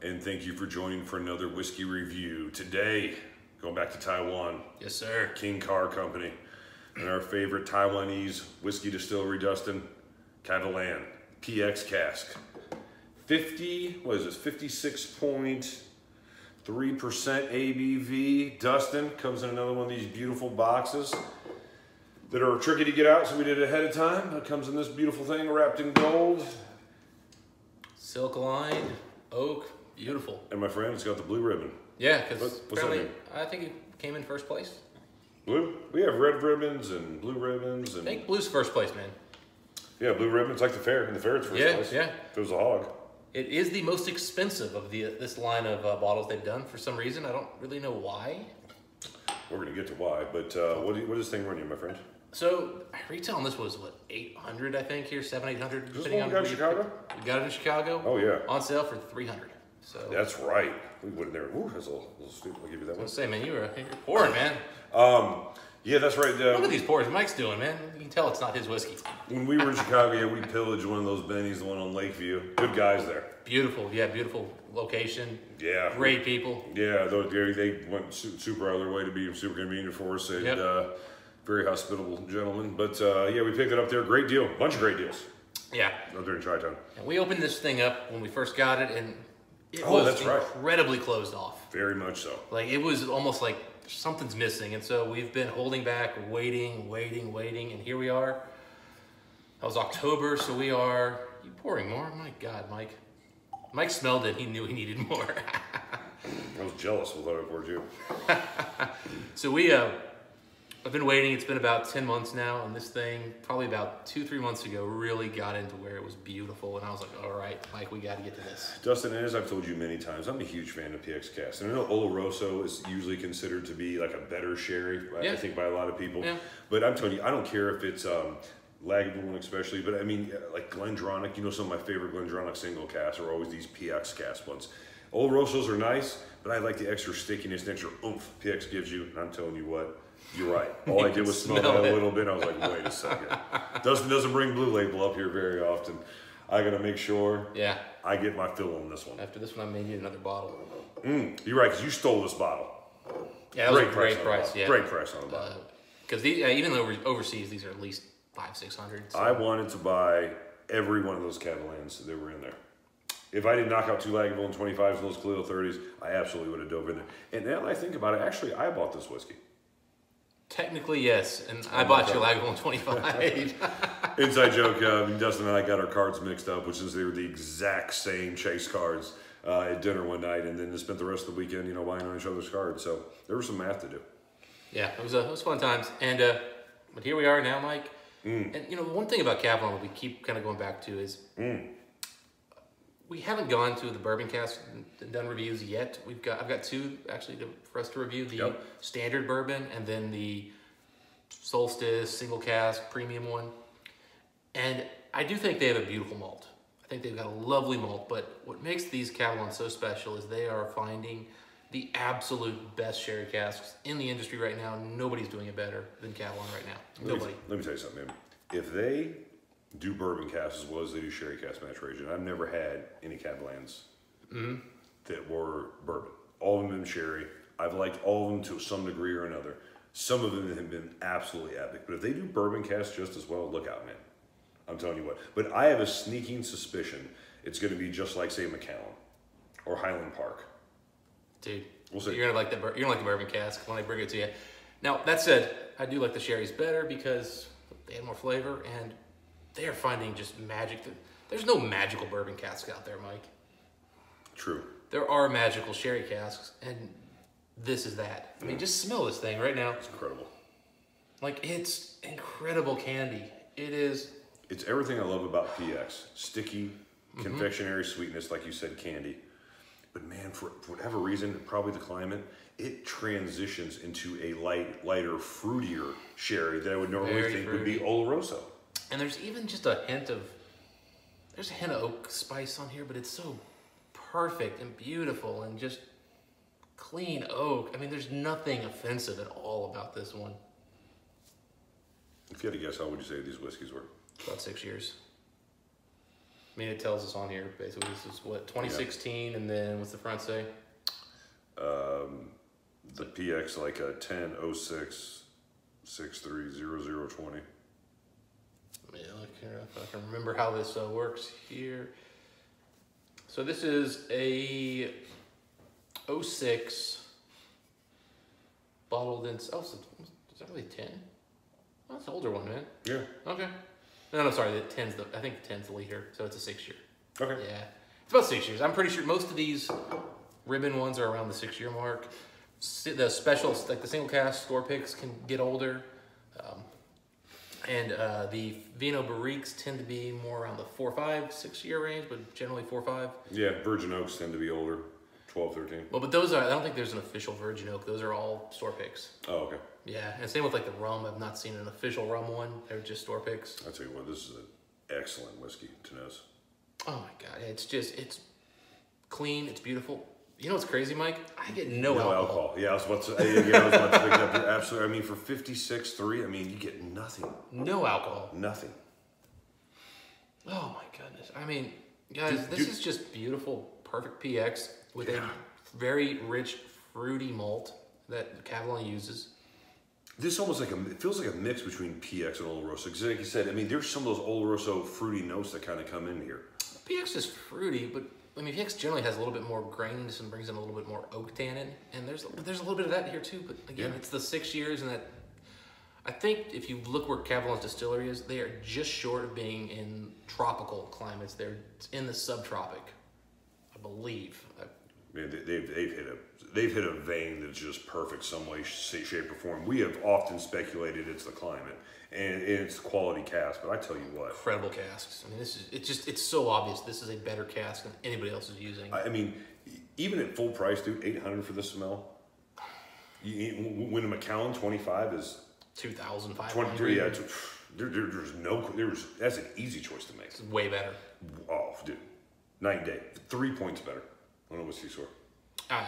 and thank you for joining for another whiskey review. Today, going back to Taiwan. Yes, sir. King Car Company. And our favorite Taiwanese whiskey distillery, Dustin, Kavalan PX Cask. 56.3% ABV. Dustin, comes in another one of these beautiful boxes that are tricky to get out, so we did it ahead of time. It comes in this beautiful thing wrapped in gold. Silk lined, oak, beautiful. And my friend, it's got the blue ribbon. Yeah, because apparently I think he came in first place. Blue? We have red ribbons and blue ribbons. And I think blue's first place, man. yeah, blue ribbons, like the fair. And the fair, it's first place. Yeah. If it was a hog. It is the most expensive of this line of bottles they've done for some reason. I don't really know why. We're going to get to why, but what does this thing run you, my friend? So, retail on this was, what, 800, I think, here, 700, 800. Is this one we got in Chicago? We got it in Chicago. Oh, yeah. On sale for 300. So That's right. We wouldn't there. Ooh, that's a little stupid. I'll give you that one. I'll say, man, you're pouring, man. Yeah, that's right. Look at these pours Mike's doing, man. You can tell it's not his whiskey. When we were in Chicago, yeah, we pillaged one of those Bennies, the one on Lakeview. Good guys there. Beautiful, yeah, beautiful location. Yeah. Great people. Yeah, they went super out of their way to be super convenient for us, and very hospitable gentlemen. But yeah, we picked it up there. Great deal. Bunch of great deals. Yeah. Out there in Chi-Town. And we opened this thing up when we first got it, and it that's was incredibly closed off. Very much so. Like, it was almost like something's missing. And so we've been holding back, waiting, and here we are. That was October, so we are... You pouring more? My God, Mike. Mike smelled it. He knew he needed more. I was jealous with what I poured you. So I've been waiting. It's been about 10 months now, and this thing, probably about 2-3 months ago, really got into where it was beautiful, and I was like, all right, Mike, we got to get to this. Dustin, as I've told you many times, I'm a huge fan of PX Cask. And I know Oloroso is usually considered to be like a better sherry, I think, by a lot of people. Yeah. But I'm telling you, I don't care if it's Lagavulin especially, but I mean, like Glendronach, you know, some of my favorite Glendronach single casks are always these PX Cask ones. Olorosos are nice, but I like the extra stickiness and extra oomph PX gives you, and I'm telling you what, you're right. All I did was smell that a little bit. I was like, wait a second. Dustin doesn't bring Blue Label up here very often. I got to make sure I get my fill on this one. After this one, I may need another bottle. You're right, because you stole this bottle. Yeah, that was a great price. Yeah. Great price on the bottle. Because even though overseas, these are at least $500-600. So. I wanted to buy every one of those Kavalans that were in there. If I didn't knock out 2 Lagavulin 25s and those Kalil 30s, I absolutely would have dove in there. And now that I think about it, actually, I bought this whiskey. Technically, yes, and I bought you Lagavulin 25. Inside joke, Dustin and I got our cards mixed up, which is they were the exact same chase cards at dinner one night, and then spent the rest of the weekend, you know, buying on each other's cards. So there was some math to do. Yeah, it was fun times, and but here we are now, Mike. And you know, one thing about Kavalan that we keep kind of going back to is we haven't gone to the bourbon cask and done reviews yet. I've got 2 actually for us to review: the standard bourbon and then the Solstice single cask premium one. And I do think they have a beautiful malt. I think they've got a lovely malt. But what makes these Kavalan so special is they are finding the absolute best sherry casks in the industry right now. Nobody's doing it better than Kavalan right now. Nobody. Let me tell you something, man. If they do bourbon casks as well as they do sherry cask maturation, I've never had any Kavalans that were bourbon. All of them have been sherry. I've liked all of them to some degree or another. Some of them have been absolutely epic. But if they do bourbon casks just as well, look out, man. I'm telling you what. But I have a sneaking suspicion it's going to be just like, say, Macallan or Highland Park. Dude, we'll see. You're gonna like the bourbon cask when I bring it to you. Now that said, I do like the sherry's better because they have more flavor, and they are finding just magic. There's no magical bourbon cask out there, Mike. True. There are magical sherry casks, and this is that. I mean, just smell this thing right now. It's incredible. Like, it's incredible candy. It is. It's everything I love about PX. Sticky, confectionery sweetness, like you said, candy. But man, for whatever reason, probably the climate, it transitions into a lighter, fruitier sherry that I would normally think would be Oloroso. And there's even just a hint of oak spice on here, but it's so perfect and beautiful and just clean oak. I mean, there's nothing offensive at all about this one. If you had to guess, how would you say these whiskeys were? About 6 years. I mean, it tells us on here, basically, this is what, 2016, and then what's the front say? The PX, like a 10-06-63-0020. Let me look here if I can remember how this works here. So this is a 06 bottled in, oh, so is that really 10? Oh, that's an older one, man. Yeah. Okay. No, sorry, I think the 10's the liter, so it's a 6 year. Okay. Yeah. It's about 6 years. I'm pretty sure most of these ribbon ones are around the 6 year mark. The specials, like the single cask store picks, can get older. And the Vino Barriques tend to be more around the 4, 5, 6 year range, but generally 4, 5. Yeah, Virgin Oaks tend to be older, 12, 13. Well, but those are, I don't think there's an official Virgin Oak. Those are all store picks. Oh, okay. Yeah, and same with like the rum. I've not seen an official rum one. They're just store picks. I'll tell you what, this is an excellent whiskey to nose. Oh my God, it's clean, it's beautiful. You know what's crazy, Mike? I get no alcohol. Yeah, I was about to pick up. Absolutely. I mean, for 56.3, I mean, you get nothing. No alcohol. Nothing. Oh my goodness. I mean, guys, this is just beautiful, perfect PX with a very rich, fruity malt that Kavalan uses. This almost like it feels like a mix between PX and Oloroso. Because like you said, I mean, there's some of those Oloroso fruity notes that kind of come in here. PX is fruity, but I mean, PX generally has a little bit more graininess and brings in a little bit more oak tannin, and there's a little bit of that here too. But again, it's the 6 years, and that I think if you look where Kavalan's distillery is, they are just short of being in tropical climates. They're in the subtropic, I believe. Man, they've hit a vein that's just perfect some way, shape, or form. We have often speculated it's the climate and it's the quality cask, but I tell you what, incredible casks. I mean, it's so obvious. This is a better cask than anybody else is using. I mean, even at full price, dude, $800 for the smell. When a Macallan 25 is 2,500. Yeah, that's an easy choice to make. It's way better. Oh, dude, night and day. 3 points better on a whiskey store. Yeah,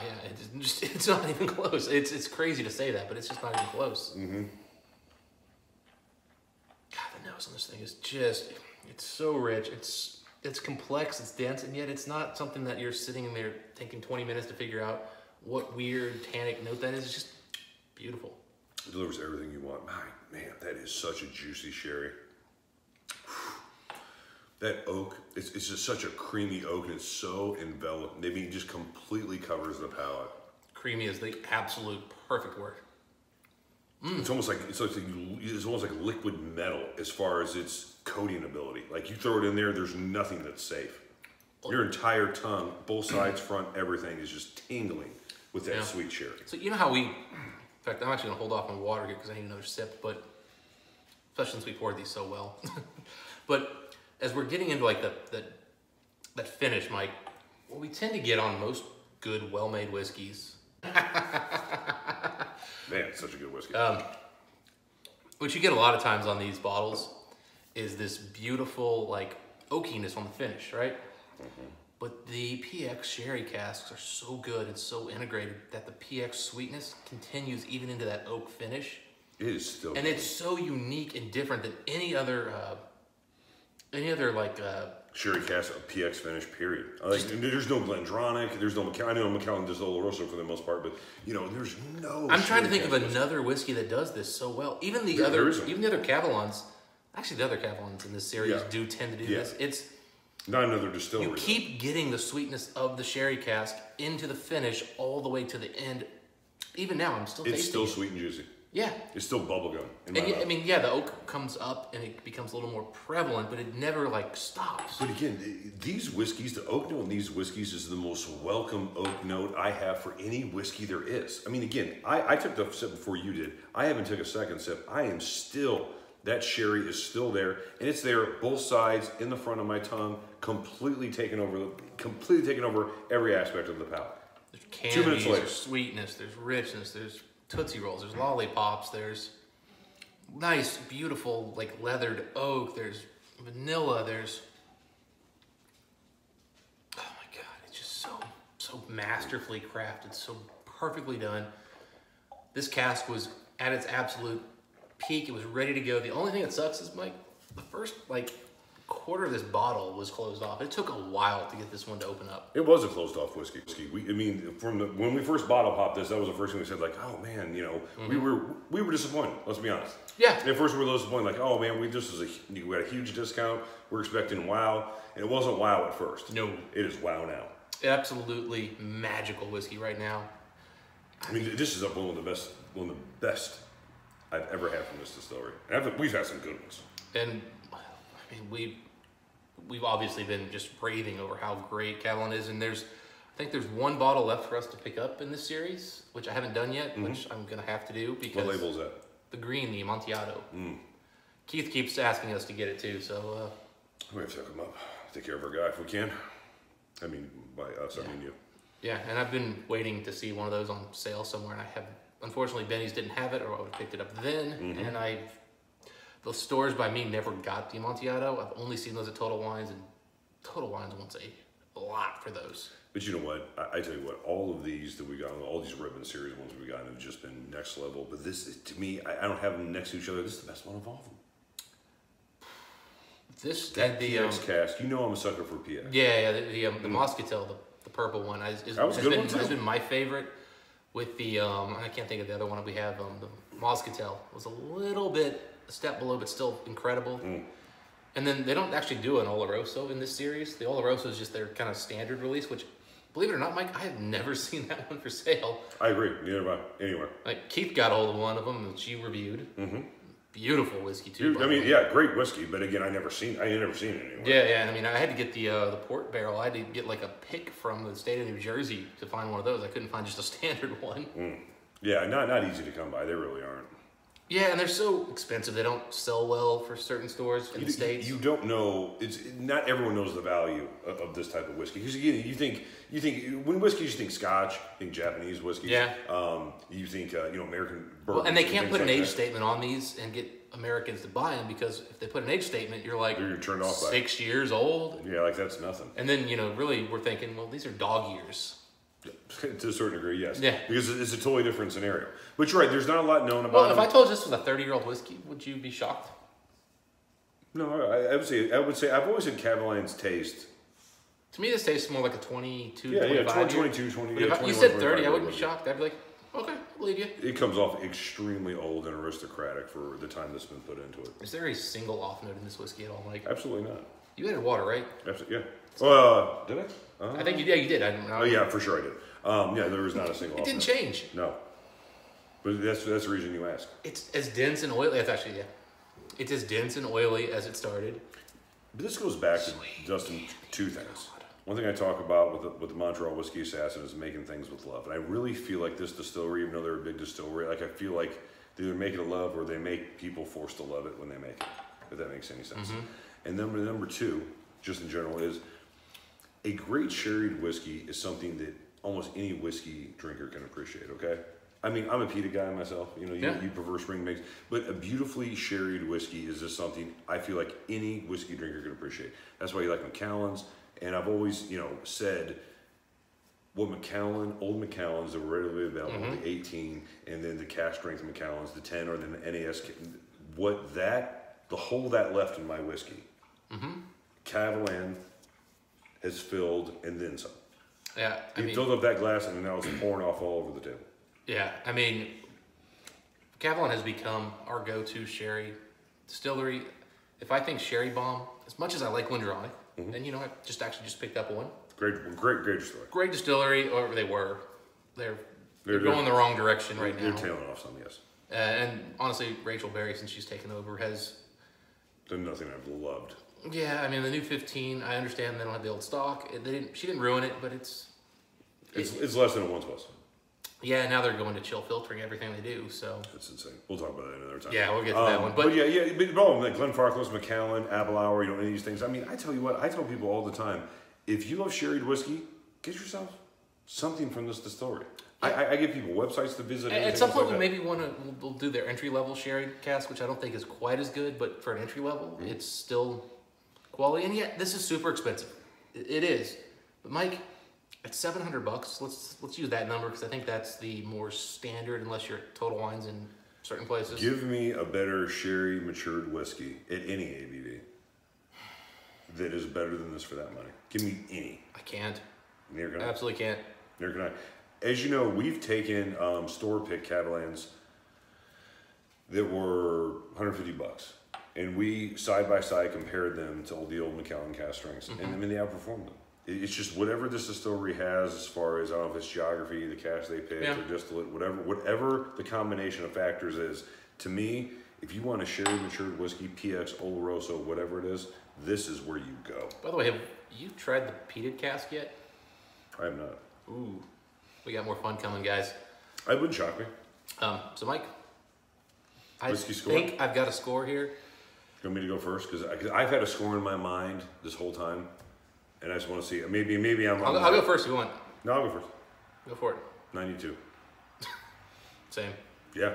it's not even close. It's crazy to say that, but it's just not even close. Mm-hmm. God, the nose on this thing is just, it's so rich. It's complex, it's dense, and yet it's not something that you're sitting in there taking 20 minutes to figure out what weird tannic note that is. It's just beautiful. It delivers everything you want. Man, that is such a juicy sherry. That oak, it's just such a creamy oak, and it's so enveloped. I mean, it just completely covers the palate. Creamy is the absolute perfect word. It's almost like liquid metal as far as its coating ability. Like you throw it in there, there's nothing that's safe. Your entire tongue, both sides, front, everything is just tingling with that sweet sherry. So you know how in fact, I'm actually gonna hold off on water here because I need another sip, but especially since we poured these so well. But as we're getting into like that finish, Mike, what we tend to get on most good, well-made whiskeys. Man, it's such a good whiskey. What you get a lot of times on these bottles is this beautiful like oakiness on the finish, right? Mm-hmm. But the PX sherry casks are so good and so integrated that the PX sweetness continues even into that oak finish. It is still and good. It's so unique and different than any other like sherry cask PX finish. Period. Like, there's no Glendronach. There's no Macallan. I know Macallan does Oloroso for the most part, but you know, there's no. I'm trying to think of another whiskey that does this so well. Even the other Kavalans. Actually, the other Kavalans in this series do tend to do this. It's not another distillery. You keep getting the sweetness of the sherry cask into the finish all the way to the end. Even now, I'm still tasting it. It's still sweet and juicy. Yeah. It's still bubblegum. I mean, the oak comes up and it becomes a little more prevalent, but it never like stops. But again, these whiskeys, the oak note in these whiskeys is the most welcome oak note I have for any whiskey there is. I mean, again, I took the sip before you did. I haven't took a second sip. I am still, that sherry is still there, and it's there both sides in the front of my tongue, completely taking over every aspect of the palate. There's candies, there's sweetness, there's richness, there's Tootsie Rolls, there's lollipops, there's nice, beautiful, like leathered oak, there's vanilla, there's, oh my God, it's just so masterfully crafted, so perfectly done. This cask was at its absolute peak. It was ready to go. The only thing that sucks is, Mike, the first like quarter of this bottle was closed off. It took a while to get this one to open up. It was a closed off whiskey. I mean, when we first bottle popped this, that was the first thing we said. Like, oh man, you know, we were disappointed. Let's be honest. Yeah. At first, we were a little disappointed. Like, oh man, we got a huge discount. We're expecting wow, and it wasn't wow at first. No, it is wow now. Absolutely magical whiskey right now. I mean, this is one of the best I've ever had from this distillery. And we've had some good ones. And I mean, we've obviously been just raving over how great Kavalan is, and I think there's one bottle left for us to pick up in this series, which I haven't done yet, which I'm gonna have to do because. What label is that? The green, the Amontillado. Keith keeps asking us to get it too, so. We have to hook him up. Take care of our guy if we can. I mean, by us, I mean you. Yeah, and I've been waiting to see one of those on sale somewhere, and I haven't. Unfortunately, Benny's didn't have it, or I would have picked it up then. And the stores by me never got the Amontillado. I've only seen those at Total Wines, and Total Wines wants a lot for those. But you know what? I tell you what, all of these that we got, all these Ribbon Series ones we got have just been next level. But this, to me, I don't have them next to each other. This is the best one of all of them. That PX cask, you know I'm a sucker for PX. Yeah, the Moscatel, the purple one, has been my favorite. With the, I can't think of the other one we have, the Moscatel was a step below, but still incredible. And then they don't actually do an Oloroso in this series. The Oloroso is just their kind of standard release, which, believe it or not, Mike, I have never seen that one for sale. I agree, neither have I, anywhere. Like, Keith got a hold of one of them, which you reviewed. Beautiful whiskey too. I mean, yeah, great whiskey, but again, I ain't never seen it anywhere. Yeah. I mean, I had to get the port barrel. I had to get like a pick from the state of New Jersey to find one of those. I couldn't find just a standard one. Yeah, not easy to come by. They really aren't. Yeah, and they're so expensive. They don't sell well for certain stores in the States. You don't know. Not everyone knows the value of this type of whiskey. Because again, you think when whiskey, you think Scotch, you think Japanese whiskey. Yeah. You think American bourbon. Well, and they can't put an age statement on these and get Americans to buy them, because if they put an age statement, you're like, you're turned off 6 years old. Yeah, like that's nothing. And then really we're thinking, well, these are dog years. To a certain degree, yes. Yeah. Because it's a totally different scenario. But you're right, there's not a lot known about Well, if I told you this was a 30-year-old whiskey, would you be shocked? No, I would say I've always had Kavalan's taste. To me, this tastes more like a 22, 22, 20. If you said 30, I wouldn't be shocked. I'd be like, okay, I believe you. It comes off extremely old and aristocratic for the time that's been put into it. Is there a single off note in this whiskey at all, Mike? Absolutely not. You added water, right? Absolutely, yeah. Did I? I think you did. Yeah, you did. I don't know. Oh yeah, for sure I did. Yeah, there was not a single. It didn't change. No, but that's the reason you ask. It's as dense and oily. That's actually It's as dense and oily as it started. But this goes back to Dustin, two things. One thing I talk about with the Montreal Whiskey Assassin is making things with love, and I really feel like this distillery, even though they're a big distillery, like I feel like they either make it a love or they make people forced to love it when they make it. If that makes any sense. And then number two, just in general, is a great sherried whiskey is something that almost any whiskey drinker can appreciate, okay? I mean, I'm a peated guy myself. You prefer spring mix. But a beautifully sherried whiskey is just something I feel like any whiskey drinker can appreciate. That's why you like Macallan's. And I've always, said what old Macallans that were readily available, the 18, and then the cask strength Macallans, the 10, or then the NAS, the hole that left in my whiskey, Kavalan has filled and then some. Yeah, He filled up that glass and now it's pouring off all over the table. Yeah, I mean, Kavalan has become our go-to sherry distillery. If I think sherry bomb, as much as I like Glendronach, and I just picked up one. Great distillery. Great distillery, or they were. They're going the wrong direction right now. They're tailing off some, yes. And honestly, Rachel Berry, since she's taken over, has done nothing I've loved. Yeah, I mean the new 15. I understand they don't have the old stock. She didn't ruin it, but it's less than it once was. Yeah, now they're going to chill filtering everything they do. So that's insane. We'll talk about that another time. Yeah, we'll get to that one. But like Glenfarclas, Macallan, Abelauer, any of these things. I mean, I tell you what, I tell people all the time, if you love sherried whiskey, get yourself something from this distillery. Yeah. I give people websites to visit. At some point, we'll do their entry level sherry cask, which I don't think is quite as good, but for an entry level, it's still quality. And yet, this is super expensive. It is. But Mike, at $700, let's use that number because I think that's the more standard, unless you're at Total Wines in certain places. Give me a better sherry matured whiskey at any ABV. that is better than this for that money? Give me any. I can't. Neither can I. Absolutely can't. Neither can I. As you know, we've taken store pick Kavalans that were $150, and we side by side compared them to the old Macallan cast strengths, and I mean they outperformed them. It's just whatever this distillery has as far as, I don't know if it's geography, the cask they picked, or distillate, whatever the combination of factors is. To me, if you want a sherry matured whiskey, PX, Oloroso, whatever it is, this is where you go. By the way, have you tried the peated cask yet? I have not. Ooh, we got more fun coming, guys. I wouldn't shock me. So Mike, I Whiskey score? think I've got a score here. You want me to go first? Because I've had a score in my mind this whole time, and I just want to see it. Maybe I'm wrong. I'll go first if you want. No, I'll go first. Go for it. 92. Same. Yeah.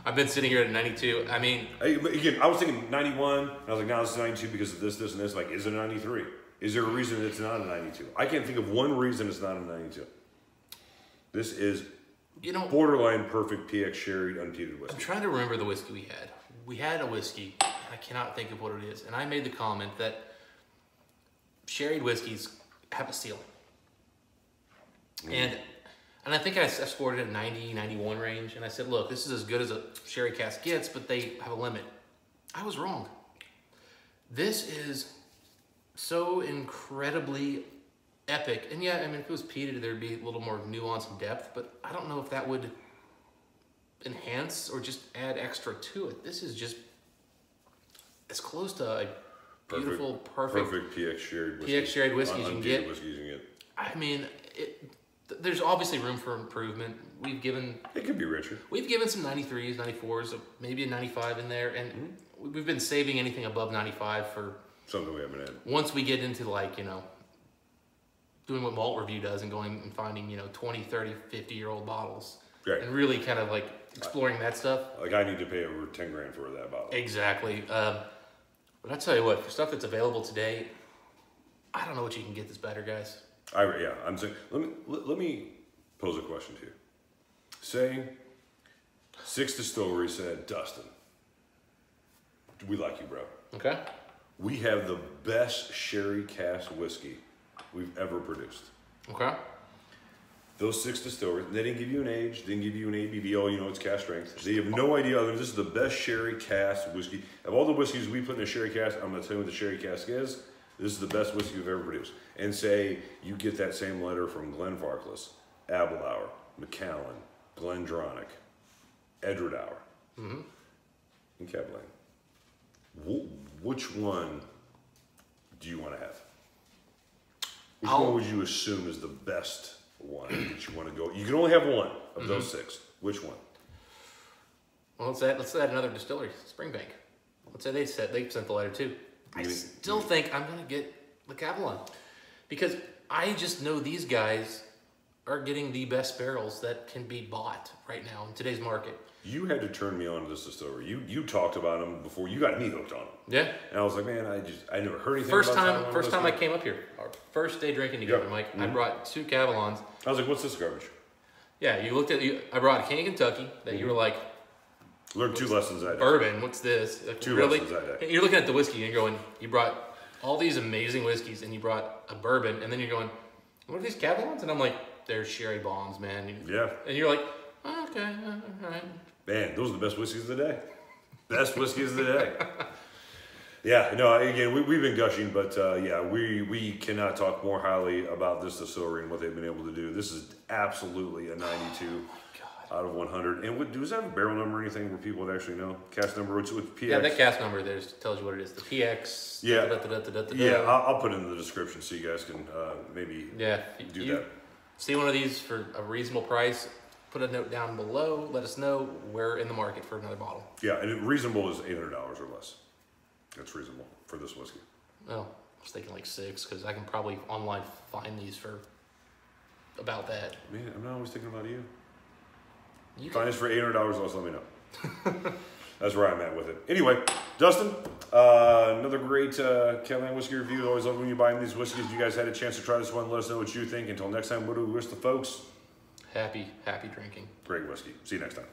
I've been sitting here at 92. I mean, again, I was thinking 91. And I was like, no, this is 92 because of this, and this. Like, is it a 93? Is there a reason it's not a 92? I can't think of one reason it's not a 92. This is, borderline perfect PX sherry unpeated whiskey. I'm trying to remember the whiskey we had. We had a whiskey. I cannot think of what it is. And I made the comment that sherried whiskeys have a ceiling. And I think I scored it at 90, 91 range. And I said, look, this is as good as a sherry cask gets, but they have a limit. I was wrong. This is so incredibly epic. And yeah, I mean, if it was peated, there'd be a little more nuance and depth, but I don't know if that would enhance or just add extra to it. This is just as close to a beautiful, perfect PX sherry whiskey. PX sherry whiskey you can get. Whiskeys you can get. I mean, there's obviously room for improvement. It could be richer. We've given some 93s, 94s, maybe a 95 in there, and we've been saving anything above 95 for something we haven't had. Once we get into, like, doing what Malt Review does and going and finding, 20, 30, 50-year-old bottles. Right. And really kind of like exploring that stuff. Like, I need to pay over 10 grand for that bottle. Exactly. But I tell you what, for stuff that's available today, I don't know what you can get that's better, guys. I'm saying, let me pose a question to you. Say, 6 distilleries said, Dustin, we like you, bro. Okay. We have the best sherry cask whiskey we've ever produced. Okay. Those 6 distilleries, they didn't give you an age, didn't give you an ABV, it's cask strength. They have no idea other than this is the best sherry cask whiskey. Of all the whiskeys we put in a sherry cask, I'm going to tell you what the sherry cask is. This is the best whiskey we've ever produced. And say you get that same letter from Glenfarclas, Aberlour, Macallan, Glendronach, Edwardhour, and Kavalan. Which one do you want to have? Which one would you assume is the best one that you want to go? You can only have one of those 6. Which one? Well, let's add another distillery, Springbank. Let's say they sent the letter too. I still think I'm going to get the Kavalan because I just know these guys are getting the best barrels that can be bought right now in today's market. You had to turn me on to this distillery. You talked about them before. You got me hooked on them. Yeah. And I was like, man, I never heard anything about First time I came up here, our first day drinking together, Mike, I brought 2 Kavalans. I was like, what's this garbage? Yeah, I brought a King of Kentucky that you were like, learned 2 lessons that day. Bourbon, what's this? Like, 2 lessons that day. You're looking at the whiskey and you're going, you brought all these amazing whiskeys and you brought a bourbon, and then you're going, what are these Kavalans? And I'm like, they're sherry bombs, man. And you're like, oh, okay, all right. Man, those are the best whiskeys of the day. Best whiskeys of the day. Yeah, no, again, we've been gushing, but we cannot talk more highly about this distillery and what they've been able to do. This is absolutely a 92 out of 100. And does that have a barrel number or anything where people would actually know? Cask number, it's PX? Yeah, that cask number there tells you what it is. The PX. Yeah, I'll put it in the description so you guys can maybe do that. See one of these for a reasonable price, put a note down below. Let us know we're in the market for another bottle. Yeah, and reasonable is $800 or less. That's reasonable for this whiskey. Oh, I was thinking like 6 because I can probably online find these for about that. Man, I'm not always thinking about you. Find this for $800 less, let me know. That's where I'm at with it. Anyway, Dustin, another great Kavalan whiskey review. Always love when you buy these whiskeys. If you guys had a chance to try this one, let us know what you think. Until next time, what do we wish the folks? Happy drinking. Great whiskey. See you next time.